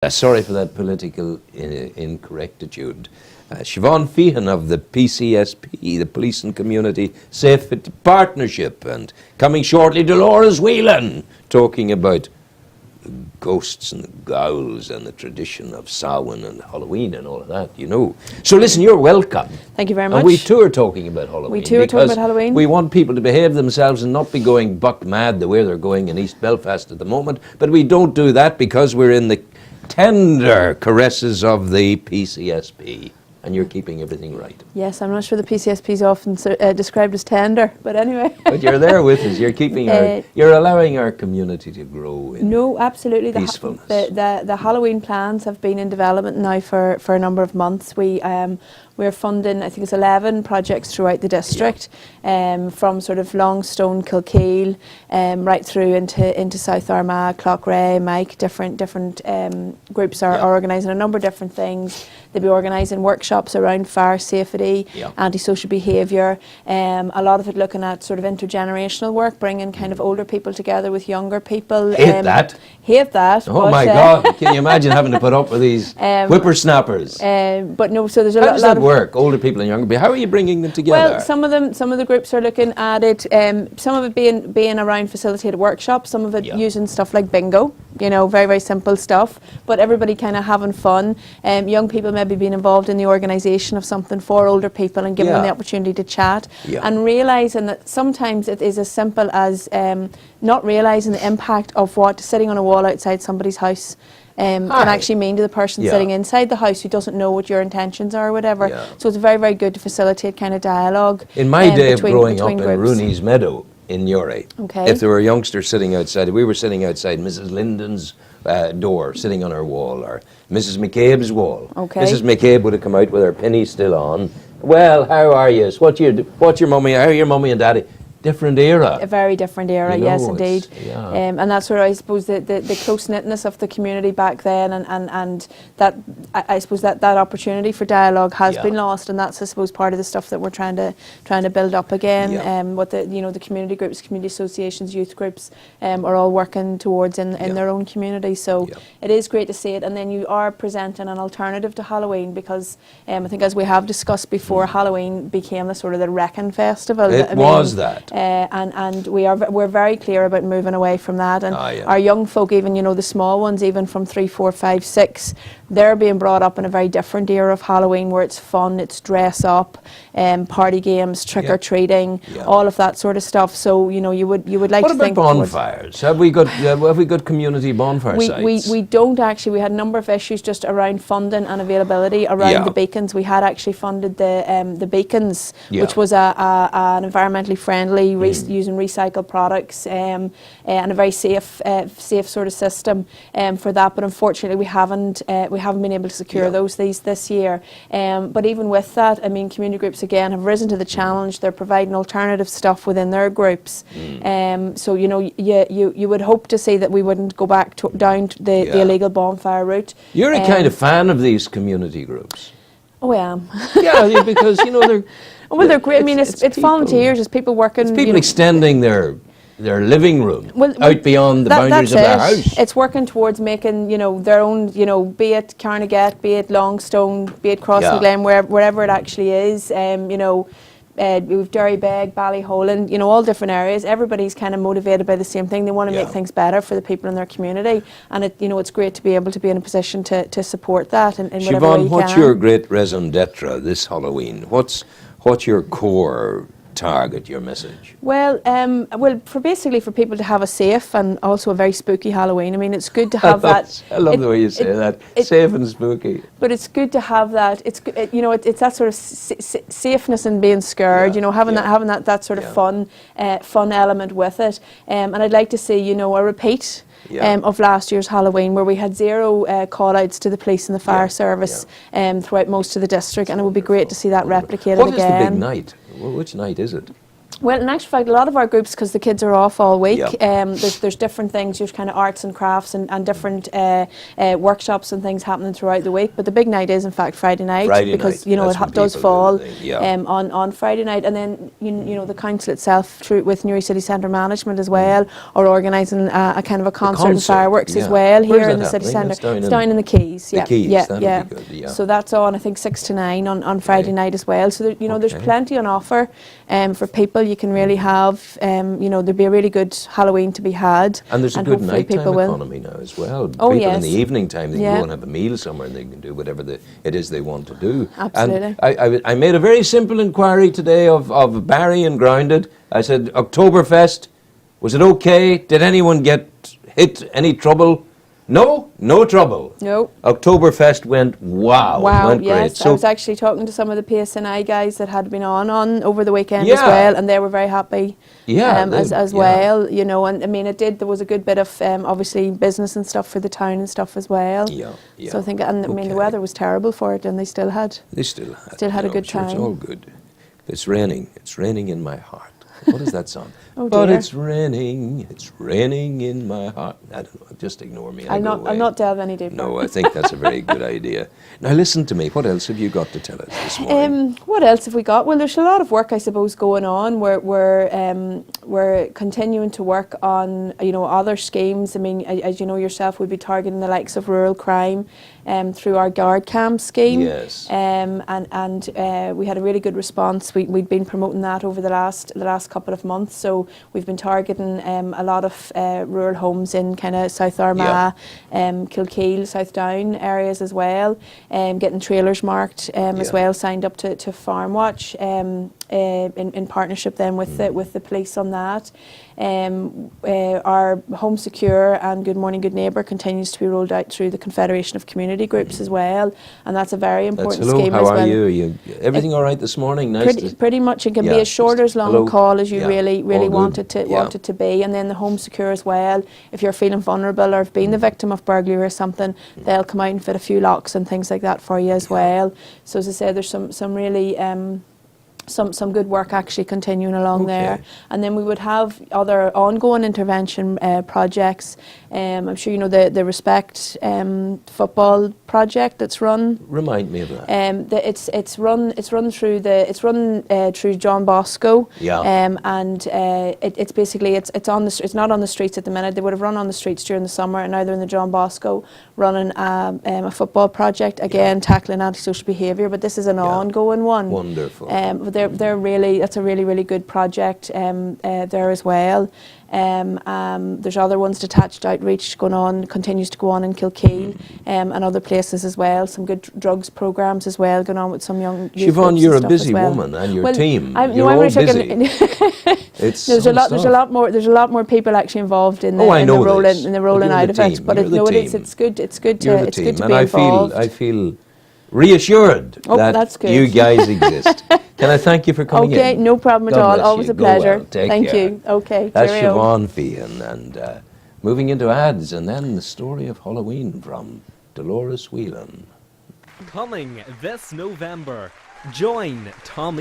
Sorry for that political incorrectitude. Siobhan Fearon of the PCSP, the Police and Community Safety Partnership, and coming shortly Dolores Whelan, talking about the ghosts and the ghouls and the tradition of Samhain and Halloween and all of that, you know. So listen, you're welcome. Thank you very much. And we too are talking about Halloween. We too are talking about Halloween. We want people to behave themselves and not be going buck mad the way they're going in East Belfast at the moment, but we don't do that because we're in the tender caresses of the PCSP, and you're keeping everything right. Yes, I'm not sure the PCSP is often described as tender, but anyway. But you're there with us. You're keeping you're allowing our community to grow in absolutely peacefulness. The Halloween plans have been in development now for a number of months. We're funding, I think it's 11 projects throughout the district, from sort of Longstone, Kilkeel, right through into South Armagh, Clough-Ray, Mike. Different groups are organising a number of different things. They'll be organising workshops around fire safety, antisocial behaviour, a lot of it looking at sort of intergenerational work, bringing kind of older people together with younger people. Hate that. Oh my God, can you imagine having to put up with these whippersnappers? But no, so there's a How lot does that work, older people and younger people? How are you bringing them together? Well, some of the groups are looking at it, some of it being around facilitated workshops, some of it using stuff like bingo, you know, very, very simple stuff, but everybody kind of having fun. Young people maybe being involved in the organisation of something for older people and giving them the opportunity to chat and realising that sometimes it is as simple as not realising the impact of what sitting on a wall outside somebody's house can actually mean to the person sitting inside the house who doesn't know what your intentions are or whatever. So it's very, very good to facilitate kind of dialogue. In my day of growing up in groups. Rooney's Meadow in Newry, if there were youngsters sitting outside, we were sitting outside Mrs. Linden's door, sitting on her wall, or Mrs. McCabe's wall. Mrs. McCabe would have come out with her penny still on. Well, how are you? What's your mummy? How are your mummy and daddy? Different era. A very different era, you know, yes, indeed. And that's where I suppose the close-knitness of the community back then, and that I suppose that opportunity for dialogue has been lost, and that's I suppose part of the stuff that we're trying to build up again. What the community groups, community associations, youth groups are all working towards in their own community. So it is great to see it, and then you are presenting an alternative to Halloween because I think as we have discussed before, Halloween became the sort of the Wrecking Festival. It was that. And we're very clear about moving away from that, and our young folk, even the small ones, even from 3, 4, 5, 6, they're being brought up in a very different era of Halloween where it's fun, it's dress up, party games, trick or treating, all of that sort of stuff. So you would like to think. What about bonfires? Have we got community bonfire sites? We don't actually. We had a number of issues just around funding and availability around the beacons. We had actually funded the beacons, which was an environmentally friendly, using recycled products, and a very safe sort of system for that. But unfortunately, we haven't been able to secure those this year. But even with that, I mean, community groups again have risen to the challenge. They're providing alternative stuff within their groups. So you would hope to see that we wouldn't go back down the illegal bonfire route. You're a kind of fan of these community groups. Oh, I am. Yeah, because they're. Well, they're great. I mean, it's volunteers, it's people working. It's people extending their living room out beyond the boundaries of their house. It's working towards making, their own, be it Carnegie, be it Longstone, be it Crossglen, wherever it actually is. We've Derrybeg, Ballyholland, all different areas. Everybody's kind of motivated by the same thing. They want to make things better for the people in their community, and it's great to be able to be in a position to support that in whatever way you Siobhan, what's your great raison d'etre this Halloween? What's your core target, your message? Well, for people to have a safe and also a very spooky Halloween. I mean, it's good to have that. I love the way you say that. Safe and spooky. But it's good to have that. It's that sort of safeness and being scared. Having that sort of fun element with it. And I'd like to see a repeat. Of last year's Halloween, where we had 0 call-outs to the police and the fire service throughout most of the district, and it would be great to see that replicated again. What is the big night? Which night is it? Well, in actual fact, a lot of our groups, because the kids are off all week, Yeah. there's different things, there's kind of arts and crafts and different workshops and things happening throughout the week. But the big night is, in fact, Friday night. Friday because, night, you know, that's it when does people do fall the thing, yeah. on Friday night. And then, you know, the council itself, through with Newry City Centre Management as well, are organising a kind of a concert and fireworks as yeah. well Where's here in that the city happening? centre. It's It's down in the Quays. The Quays, that'll be good, yeah. So that's on, I think, 6 to 9 on Friday night as well. So, there, you know, there's plenty on offer for people. You can really have, you know, there'd be a really good Halloween to be had. And there's a good nighttime economy now as well. Oh, people yes. in the evening time, they can go and have a meal somewhere and they can do whatever it is they want to do. Absolutely. And I made a very simple inquiry today of Barry and Grounded. I said, Oktoberfest, was it okay? Did anyone get hit? Any trouble? No trouble. No. Oktoberfest went went yes. great. So I was actually talking to some of the PSNI guys that had been on over the weekend as well, and they were very happy as well, you know. And I mean, there was a good bit of obviously business and stuff for the town and stuff as well. Yeah. So I think, and I mean, the weather was terrible for it, and they still had a good time. It's all good. It's raining in my heart. What is that song? Oh, but dear. it's raining in my heart. I don't know, just ignore me. I'll not delve any deeper. No, I think that's a very good idea. Now listen to me, what else have you got to tell us this morning? What else have we got? Well, there's a lot of work, I suppose, going on. We're continuing to work on, you know, other schemes. I mean, as you know yourself, we'll be targeting the likes of rural crime through our guard cam scheme. Yes. And we had a really good response. We'd been promoting that over the last couple of months. So we've been targeting a lot of rural homes in kind of South Armagh, Kilkeel, South Down areas as well. Getting trailers marked as well, signed up to Farm Watch in partnership then with the police on that. Our Home Secure and Good Morning Good Neighbour continues to be rolled out through the Confederation of Community Groups as well, and that's a very important scheme as well. How are you? Everything all right this morning? Nice. Pretty much. It can be as short or as long a call as you really want it to be. And then the Home Secure as well. If you're feeling vulnerable or have been the victim of burglary or something, they'll come out and fit a few locks and things like that for you as well. So as I say, there's some really some good work actually continuing along there. And then we would have other ongoing intervention projects. I'm sure you know the Respect football project that's run. Remind me of that. It's run through John Bosco. And it's basically it's not on the streets at the minute. They would have run on the streets during the summer, and now they're in the John Bosco running a football project again, tackling antisocial behaviour. But this is an ongoing one. Wonderful. That's a really good project there as well. There's other ones, detached outreach continues to go on in Kilkeel and other places as well. Some good drugs programs as well going on with some young youth. Siobhan, you're a busy woman, and your team. You're all busy. There's a lot more people actually involved in the rolling out of it. But it's good to be involved. I feel reassured that you guys exist. Can I thank you for coming in? Okay, no problem at all. Always a pleasure. Well. Take Thank care. you. Okay, that's cheerio. Siobhan Fearon, and moving into ads, and then the story of Halloween from Dolores Whelan. Coming this November, join Tommy